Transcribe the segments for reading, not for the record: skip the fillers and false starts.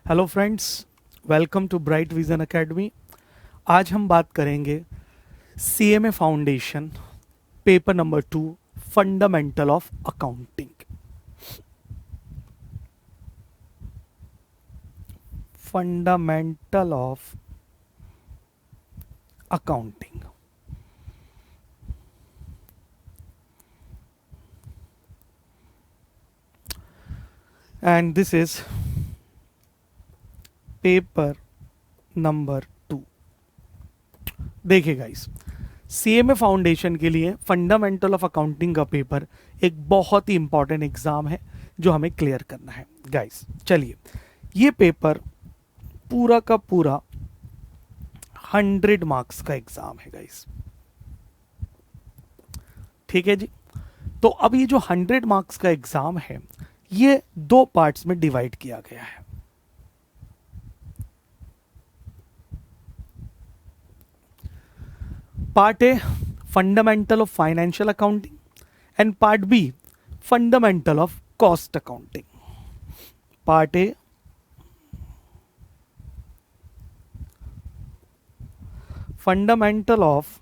Hello friends, welcome to Bright Vision Academy. आज हम बात करेंगे CMA foundation paper number 2 fundamental of accounting. Fundamental of accounting and this is paper number 2। देखिए guys, CMA foundation के लिए fundamental of accounting का paper एक बहुत ही इंपॉर्टेंट एग्जाम है जो हमें क्लियर करना है। गाइस चलिए, ये पेपर पूरा का पूरा 100 मार्क्स का एग्जाम है गाइस। ठीक है जी। तो अब ये जो 100 मार्क्स का एग्जाम है, ये दो पार्ट्स में डिवाइड किया गया है। Part A fundamental of financial accounting and part B fundamental of cost accounting. Part A fundamental of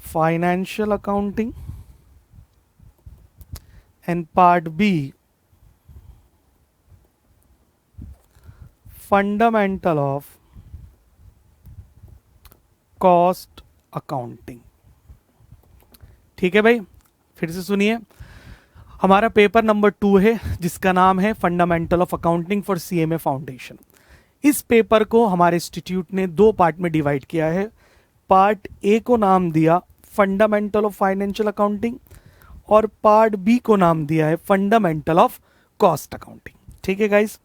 financial accounting and part B fundamental of cost accounting. ठीक है भाई, फिर से सुनिए। हमारा पेपर नंबर 2 है जिसका नाम है fundamental of accounting for CMA foundation. इस पेपर को हमारे इंस्टीट्यूट ने दो पार्ट में डिवाइड किया है। पार्ट ए को नाम दिया फंडामेंटल ऑफ फाइनेंशियल अकाउंटिंग और पार्ट बी को नाम दिया है फंडामेंटल ऑफ कॉस्ट अकाउंटिंग। ठीक है guys,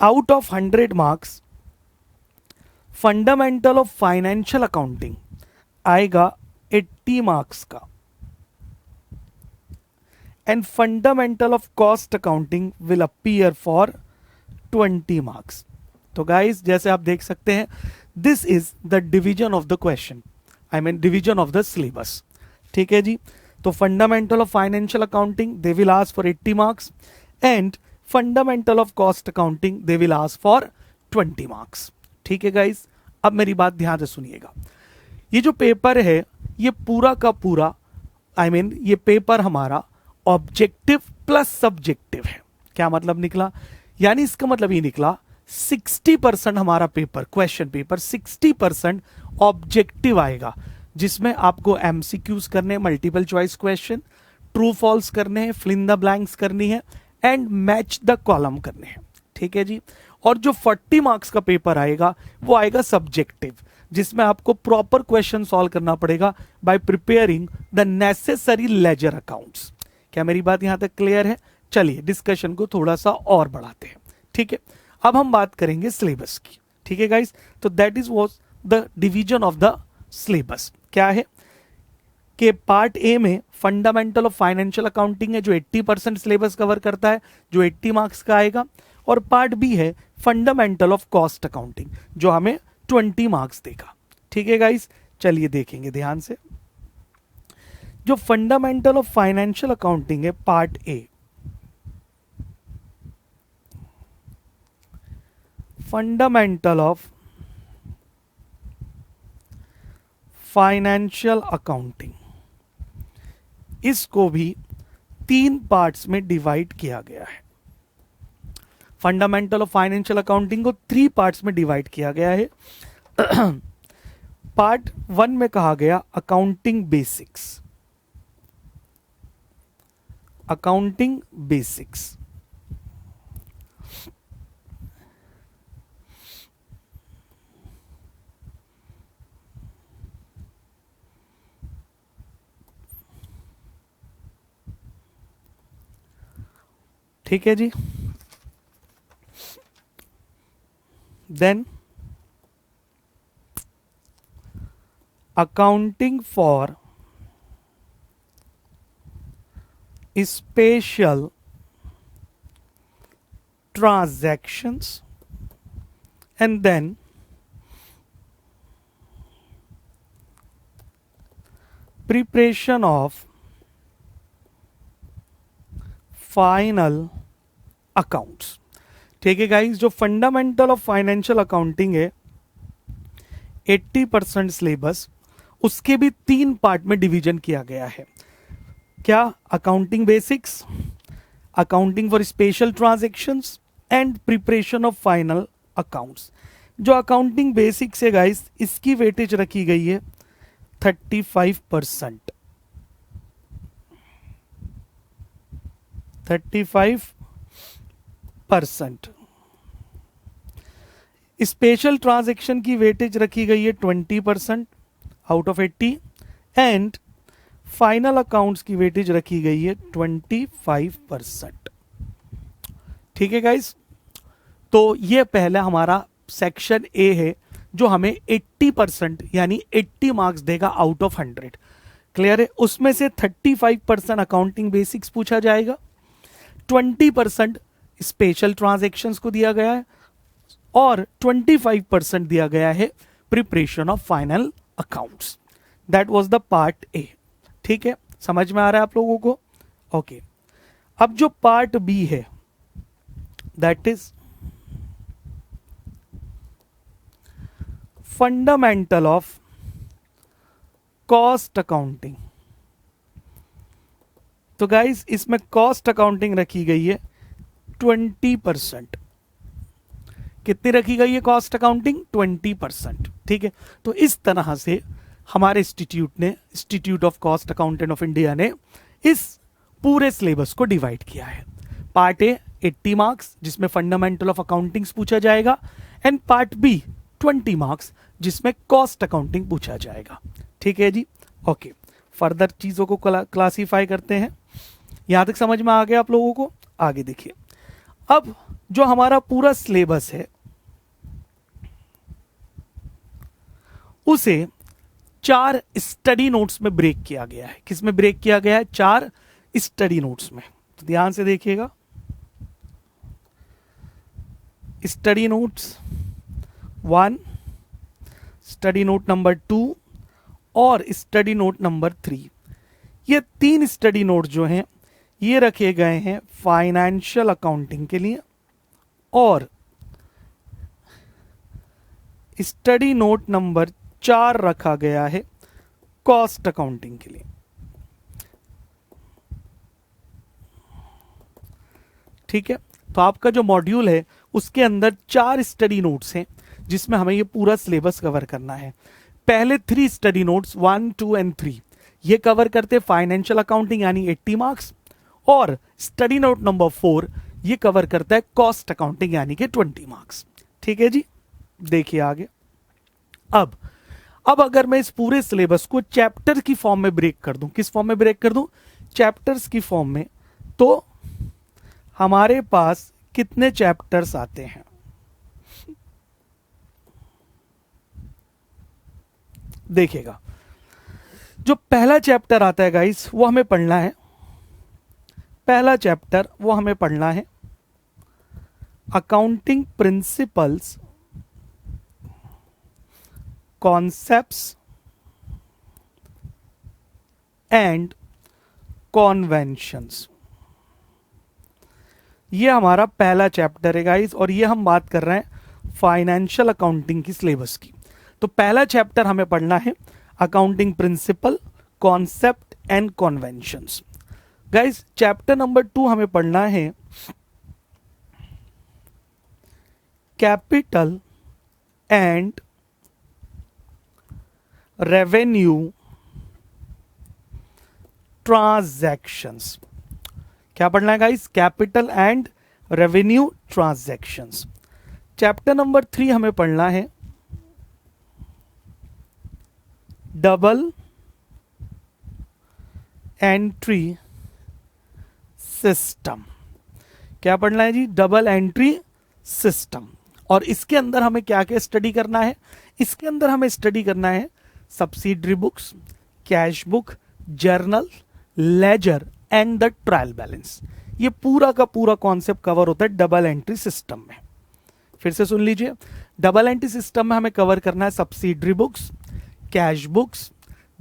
out of 100 marks fundamental of financial accounting आएगा 80 मार्क्स का and fundamental of cost accounting will appear for 20 marks. तो गाइस जैसे आप देख सकते हैं, this is the division of the question, I mean division of the syllabus. ठीक है जी। तो fundamental of financial accounting they will ask for 80 marks and fundamental of cost accounting they will ask for 20 marks. ठीक है guys, अब मेरी बात ध्यान से सुनिएगा। ये जो पेपर है ये पूरा का पूरा ये पेपर हमारा ऑब्जेक्टिव प्लस सब्जेक्टिव है। क्या मतलब निकला? यानी इसका मतलब ये निकला 60% हमारा पेपर, क्वेश्चन पेपर 60% ऑब्जेक्टिव आएगा, जिसमें आपको एमसीक्यूज करने हैं, multiple choice question, true false करने हैं, फिल इन द ब्लैंक्स करनी है एंड मैच द कॉलम करने हैं। ठीक है जी। और जो 40 मार्क्स का पेपर आएगा वो आएगा सब्जेक्टिव, जिसमें आपको प्रॉपर क्वेश्चन सॉल्व करना पड़ेगा bye preparing the necessary ledger accounts. क्या मेरी बात यहां तक क्लियर है? चलिए डिस्कशन को थोड़ा सा और बढ़ाते हैं। ठीक है, अब हम बात करेंगे सिलेबस की। ठीक है गाइस, तो that is was the division of the syllabus. क्या है कि पार्ट ए में फंडामेंटल ऑफ फाइनेंशियल अकाउंटिंग है जो 80% सिलेबस कवर करता है, जो 80 मार्क्स का आएगा, और पार्ट बी है फंडामेंटल ऑफ कॉस्ट अकाउंटिंग जो हमें 20 मार्क्स देगा। ठीक है गाइस, चलिए देखेंगे ध्यान से। जो फंडामेंटल ऑफ फाइनेंशियल अकाउंटिंग है part A, fundamental of financial accounting, इसको भी 3 पार्ट्स में डिवाइड किया गया है। फंडामेंटल ऑफ फाइनेंशियल अकाउंटिंग को 3 पार्ट्स में डिवाइड किया गया है। पार्ट 1 में कहा गया अकाउंटिंग बेसिक्स, अकाउंटिंग बेसिक्स। ठीक है जी। Then accounting for special transactions and then preparation of final accounts. ठीक है गाइस, जो फंडामेंटल ऑफ फाइनेंशियल अकाउंटिंग है 80% सिलेबस, उसके भी 3 पार्ट में डिवीजन किया गया है। क्या? Accounting basics, accounting for special transactions and preparation of final accounts. जो अकाउंटिंग बेसिक्स है गाइस, इसकी वेटेज रखी गई है 35%। 35%। स्पेशल ट्रांजैक्शन की वेटेज रखी गई है 20% out of 80 and final accounts की वेटेज रखी गई है 25%। ठीक है गाइस, तो ये पहला हमारा सेक्शन ए है जो हमें 80% यानी 80 मार्क्स देगा आउट ऑफ 100। क्लियर है? उसमें से 35% अकाउंटिंग बेसिक्स पूछा जाएगा, 20% स्पेशल ट्रांजैक्शंस को दिया गया है और 25% दिया गया है preparation of final accounts. That was the part A. ठीक है, समझ में आ रहा है आप लोगों को? ओके, अब जो पार्ट बी है that is fundamental of cost accounting. तो गाइस, इसमें कॉस्ट अकाउंटिंग रखी गई है 20%। कितनी रखी गई है कॉस्ट अकाउंटिंग? 20%। ठीक है, तो इस तरह से हमारे institute of cost accountant of India ने इस पूरे सिलेबस को डिवाइड किया है। पार्ट ए 80 मार्क्स जिसमें फंडामेंटल ऑफ अकाउंटिंग पूछा जाएगा, एंड पार्ट बी 20 मार्क्स जिसमें कॉस्ट अकाउंटिंग पूछा जाएगा। ठीक है जी, ओके। फर्दर चीजों को क्लासीफाई करते हैं। यहां तक समझ में आ गया आप लोगों को? आगे देखिए, अब जो हमारा पूरा सिलेबस है उसे 4 स्टडी नोट्स में ब्रेक किया गया है। किसमें ब्रेक किया गया है? 4 स्टडी नोट्स में। तो ध्यान से देखिएगा, study notes 1, study note number 2 और स्टडी नोट नंबर 3। ये 3 स्टडी नोट जो हैं ये रखे गए हैं फाइनेंशियल अकाउंटिंग के लिए, और स्टडी नोट नंबर 4 रखा गया है कॉस्ट अकाउंटिंग के लिए। ठीक है, तो आपका जो मॉड्यूल है उसके अंदर 4 स्टडी नोट्स हैं जिसमें हमें ये पूरा सिलेबस कवर करना है। पहले 3 स्टडी नोट्स 1, 2 एंड 3 ये कवर करते फाइनेंशियल अकाउंटिंग यानी 80 मार्क्स, और स्टडी नोट नंबर 4 ये कवर करता है कॉस्ट अकाउंटिंग यानी कि 20 मार्क्स। ठीक है जी, देखिए आगे। अब अगर मैं इस पूरे सिलेबस को चैप्टर की फॉर्म में ब्रेक कर दूं, किस फॉर्म में ब्रेक कर दूं? चैप्टर्स की फॉर्म में, तो हमारे पास कितने चैप्टर्स आते हैं? देखिएगा, जो पहला चैप्टर आता है गाइस वो हमें पढ़ना है। पहला चैप्टर वो हमें पढ़ना है अकाउंटिंग प्रिंसिपल्स, कॉन्सेप्ट्स एंड कॉन्वेंशंस। ये हमारा पहला चैप्टर है गाइस, और ये हम बात कर रहे हैं फाइनेंशियल अकाउंटिंग की सिलेबस की। तो पहला चैप्टर हमें पढ़ना है accounting principle, concept and conventions. Guys, chapter number 2 हमें पढ़ना है कैपिटल एंड रेवेन्यू ट्रांजैक्शंस। क्या पढ़ना है guys? Capital and revenue transactions. Chapter number 3 हमें पढ़ना है डबल एंट्री सिस्टम। क्या पढ़ना है जी? Double entry system. और इसके अंदर हमें क्या क्या स्टडी करना है? इसके अंदर हमें स्टडी करना है subsidiary books, cash book, journal, ledger and the trial balance. ये पूरा का पूरा कॉन्सेप्ट कवर होता है डबल एंट्री सिस्टम में। फिर से सुन लीजिए, डबल एंट्री सिस्टम में हमें कवर करना है subsidiary books, cash books,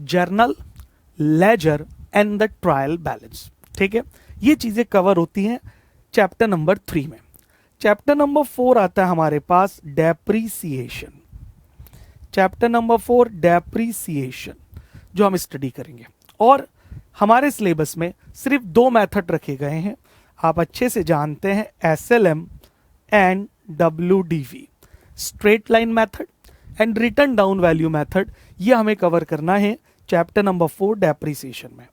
journal, ledger and the trial balance. ठीक है, ये चीजें कवर होती हैं चैप्टर नंबर 3 में। चैप्टर नंबर 4 आता है हमारे पास डेप्रीसिएशन। चैप्टर नंबर 4 डेप्रीसिएशन जो हम स्टडी करेंगे, और हमारे सिलेबस में सिर्फ 2 मेथड रखे गए हैं, आप अच्छे से जानते हैं, SLM and WDV, straight line method and return down value method. ये हमें कवर करना है चैप्टर नंबर 4 डेप्रीसिएशन में।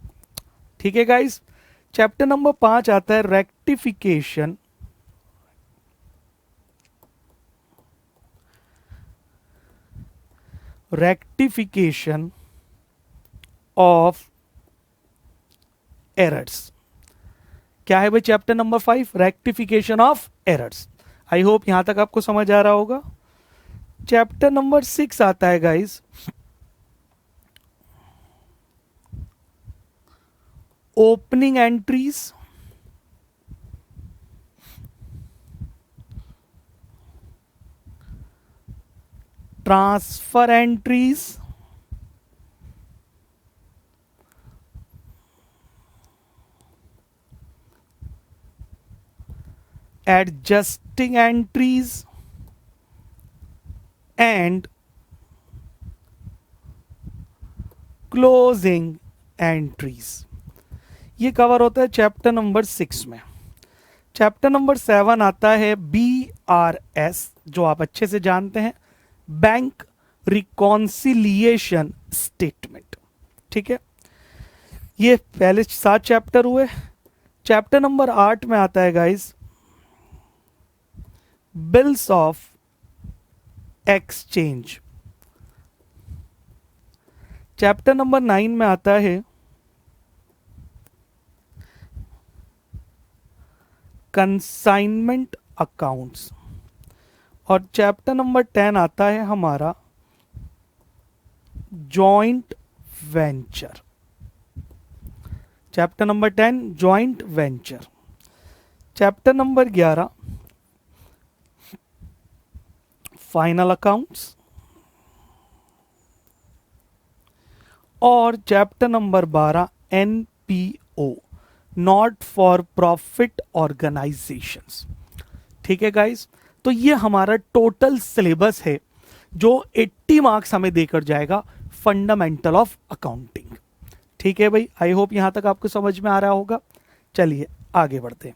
ठीक है गाइस। चैप्टर नंबर 5 आता है रेक्टिफिकेशन ऑफ एरर्स। क्या है भाई chapter number 5? Rectification of errors. I hope यहां तक आपको समझ आ रहा होगा। चैप्टर नंबर 6 आता है guys opening entries, transfer entries, adjusting entries and closing entries. ये कवर होता है चैप्टर नंबर 6 में। चैप्टर नंबर 7 आता है BRS, जो आप अच्छे से जानते हैं, बैंक रिकॉन्सिलिएशन स्टेटमेंट। ठीक है, ये पहले 7 चैप्टर हुए। चैप्टर नंबर 8 में आता है guys bills of exchange. Chapter number 9 में आता है कंसाइनमेंट अकाउंट्स, और चैप्टर नंबर 10 आता है हमारा joint venture. Chapter number 10 joint venture. Chapter number 11 final accounts, और chapter number 12 NPO, not for profit organisations. ठीक है गाइस, तो ये हमारा टोटल सिलेबस है जो 80 मार्क्स हमें देकर जाएगा फंडामेंटल ऑफ अकाउंटिंग। ठीक है भाई, आई होप यहां तक आपको समझ में आ रहा होगा। चलिए आगे बढ़ते हैं।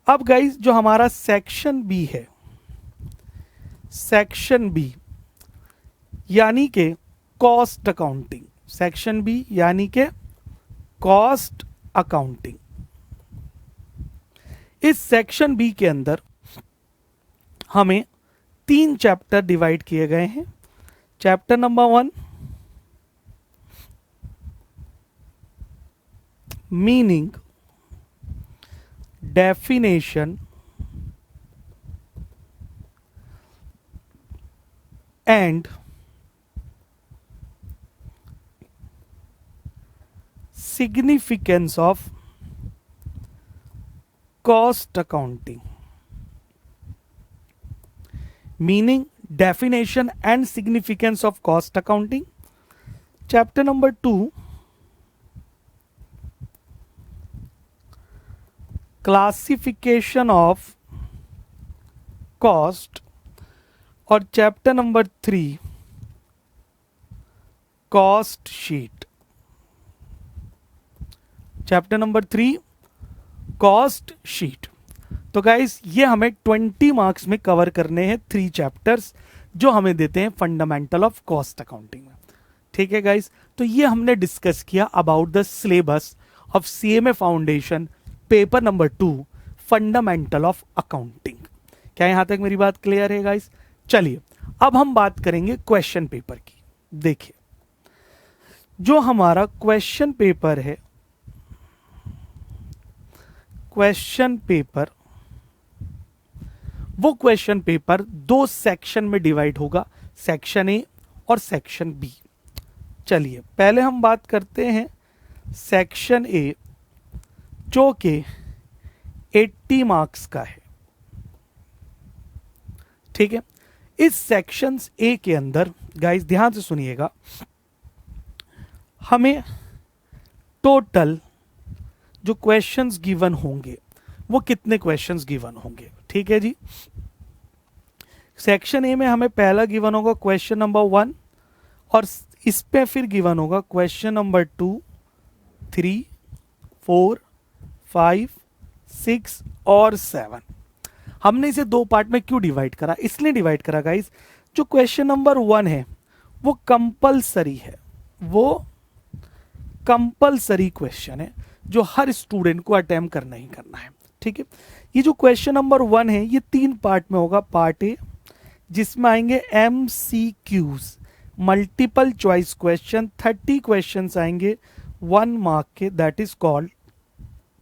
अब गाइस जो हमारा सेक्शन बी है, सेक्शन बी यानी के कॉस्ट अकाउंटिंग, सेक्शन बी यानी के कॉस्ट अकाउंटिंग। इस सेक्शन बी के अंदर हमें 3 चैप्टर डिवाइड किए गए हैं। Chapter number 1 meaning, definition and significance of cost accounting. Meaning, definition and significance of cost accounting. Chapter number 2 classification of cost, और chapter number 3 cost sheet. Chapter number 3 cost sheet. तो guys ये हमें 20 marks में cover करने हैं 3 chapters जो हमें देते हैं फंडामेंटल ऑफ कॉस्ट अकाउंटिंग में। ठीक है गाइस, तो ये हमने डिस्कस किया about the syllabus of CMA foundation paper number 2 fundamental of accounting. क्या यहां तक मेरी बात क्लियर है गाइस? चलिए अब हम बात करेंगे क्वेश्चन पेपर की। देखिए जो हमारा क्वेश्चन पेपर है, क्वेश्चन पेपर, वो क्वेश्चन पेपर 2 सेक्शन में डिवाइड होगा, सेक्शन ए और सेक्शन बी। चलिए पहले हम बात करते हैं सेक्शन ए जो कि 80 मार्क्स का है। ठीक है, इस सेक्शन ए के अंदर गाइस ध्यान से सुनिएगा, हमें टोटल जो क्वेश्चंस गिवन होंगे वो कितने क्वेश्चंस गिवन होंगे, ठीक है जी। सेक्शन ए में हमें पहला गिवन होगा क्वेश्चन नंबर 1 और इस पे फिर गिवन होगा क्वेश्चन नंबर 2, 3, 4, 5, 6 और 7। हमने इसे दो पार्ट में क्यों डिवाइड करा, इसलिए डिवाइड करा गाइस, जो क्वेश्चन नंबर 1 है वो कंपलसरी है, वो कंपलसरी क्वेश्चन है जो हर स्टूडेंट को अटेम्प्ट करना ही करना है, ठीक है। ये जो क्वेश्चन नंबर 1 है ये 3 पार्ट में होगा। पार्ट ए जिसमें आएंगे MCQs, multiple choice question, 30 questions आएंगे 1 मार्क के, दैट इज कॉल्ड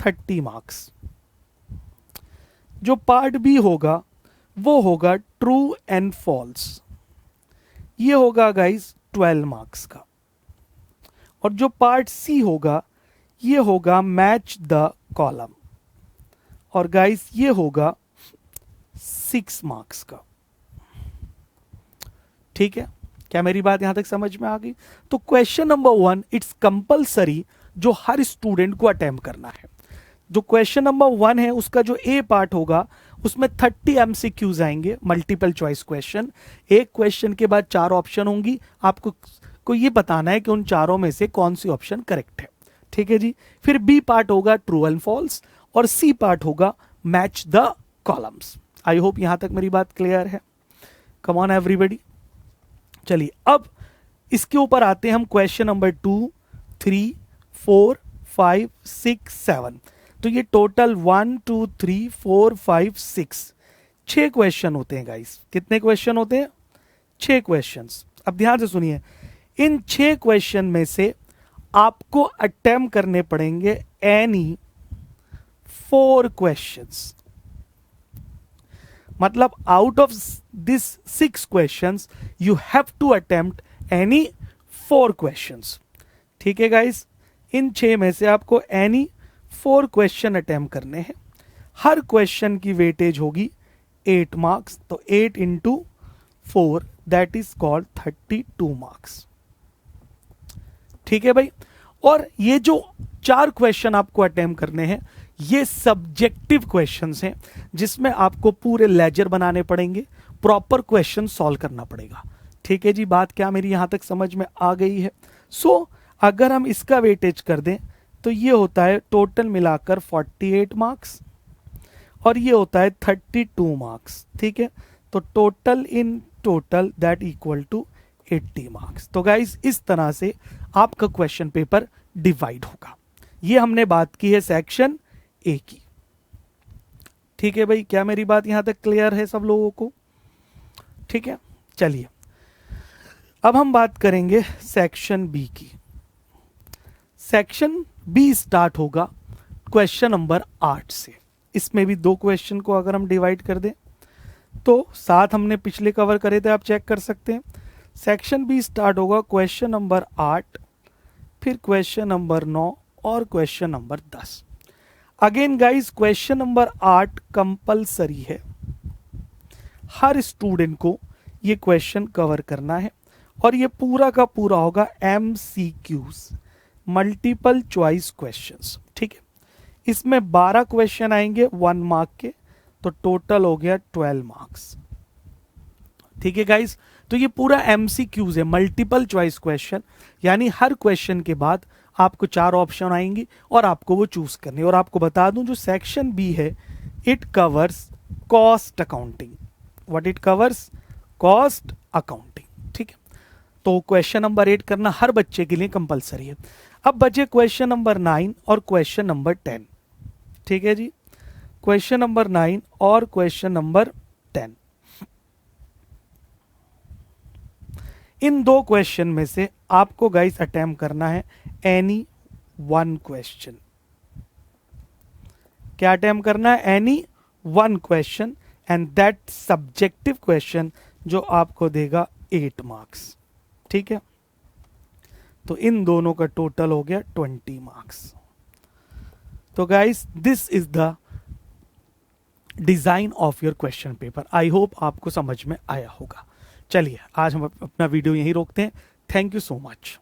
30 मार्क्स। जो पार्ट बी होगा वो होगा ट्रू एंड फॉल्स, ये होगा गाइस 12 मार्क्स का। और जो पार्ट सी होगा ये होगा मैच द कॉलम, और गाइस ये होगा 6 मार्क्स का, ठीक है। क्या मेरी बात यहां तक समझ में आ गई? तो क्वेश्चन नंबर 1 इट्स कंपलसरी, जो हर स्टूडेंट को अटेम्प्ट करना है। जो क्वेश्चन नंबर 1 है उसका जो ए पार्ट होगा उसमें 30 MCQs आएंगे, मल्टीपल चॉइस क्वेश्चन। एक क्वेश्चन के बाद 4 ऑप्शन होंगी, आपको ये बताना है कि उन चारों में से कौन सी ऑप्शन करेक्ट है, ठीक है जी। फिर बी पार्ट होगा ट्रू एंड फॉल्स और सी पार्ट होगा match the columns. I hope यहां तक मेरी बात क्लियर है। कम ऑन एवरीबॉडी, चलिए अब इसके ऊपर आते हैं हम क्वेश्चन नंबर 2, 3, 4, 5, 6, 7। तो ये टोटल 1, 2, 3, 4, 5, 6 क्वेश्चन होते हैं गाइस। कितने क्वेश्चन होते हैं? 6 क्वेश्चंस। अब ध्यान से सुनिए, इन 6 क्वेश्चन में से आपको अटेम्प्ट करने पड़ेंगे एनी 4 क्वेश्चंस। मतलब out of this 6 questions you have to attempt any 4 questions, ठीक है गाइस। इन 6 में से आपको एनी 4 क्वेश्चन अटेम्प्ट करने हैं। हर क्वेश्चन की वेटेज होगी 8 मार्क्स, तो 8 into 4 that is called 32 marks, ठीक है भाई। और ये जो 4 क्वेश्चन आपको अटेम्प्ट करने हैं ये सब्जेक्टिव क्वेश्चंस हैं, जिसमें आपको पूरे लेजर बनाने पड़ेंगे, प्रॉपर क्वेश्चन सॉल्व करना पड़ेगा, ठीक है जी। बात क्या मेरी यहां तक समझ में आ गई है? सो अगर हम इसका वेटेज कर दें तो ये होता है टोटल मिलाकर 48 मार्क्स और ये होता है 32 मार्क्स, ठीक है। तो total in total that equal to 80 marks. तो गाइस इस तरह से आपका क्वेश्चन पेपर डिवाइड होगा। ये हमने बात की है सेक्शन ए की, ठीक है भाई। क्या मेरी बात यहां तक क्लियर है सब लोगों को? ठीक है, चलिए अब हम बात करेंगे सेक्शन बी की। सेक्शन बी स्टार्ट होगा क्वेश्चन नंबर 8 से। इसमें भी 2 क्वेश्चन को अगर हम डिवाइड कर दें तो 7 हमने पिछले कवर करे थे, आप चेक कर सकते हैं। सेक्शन बी स्टार्ट होगा क्वेश्चन नंबर 8, फिर क्वेश्चन नंबर 9 और question number 10। Again guys question number 8 compulsory है, हर स्टूडेंट को ये क्वेश्चन कवर करना है और ये पूरा का पूरा होगा MCQs, मल्टीपल चॉइस क्वेश्चंस, ठीक है। इसमें 12 क्वेश्चन आएंगे 1 मार्क के, तो टोटल हो गया 12 मार्क्स, ठीक है गाइस। तो ये पूरा MCQs है, मल्टीपल चॉइस क्वेश्चन, यानी हर क्वेश्चन के बाद आपको 4 ऑप्शन आएंगी और आपको वो चूज करने। और आपको बता दूं जो सेक्शन बी है it covers cost accounting. What it covers? Cost accounting, ठीक है। तो क्वेश्चन नंबर 8 करना हर बच्चे के लिए कंपलसरी है। अब बचे क्वेश्चन नंबर 9 और क्वेश्चन नंबर 10, ठीक है जी। क्वेश्चन नंबर 9 और क्वेश्चन नंबर 10, इन 2 क्वेश्चन में से आपको गाइस अटेम्प्ट करना है एनी 1 क्वेश्चन। क्या अटेम्प्ट करना है? Any 1 question, and that subjective question जो आपको देगा 8 मार्क्स, ठीक है। तो इन दोनों का टोटल हो गया 20 मार्क्स। तो guys this is the design of your question paper. I hope आपको समझ में आया होगा। चलिए आज हम अपना वीडियो यहीं रोकते हैं। Thank you so much.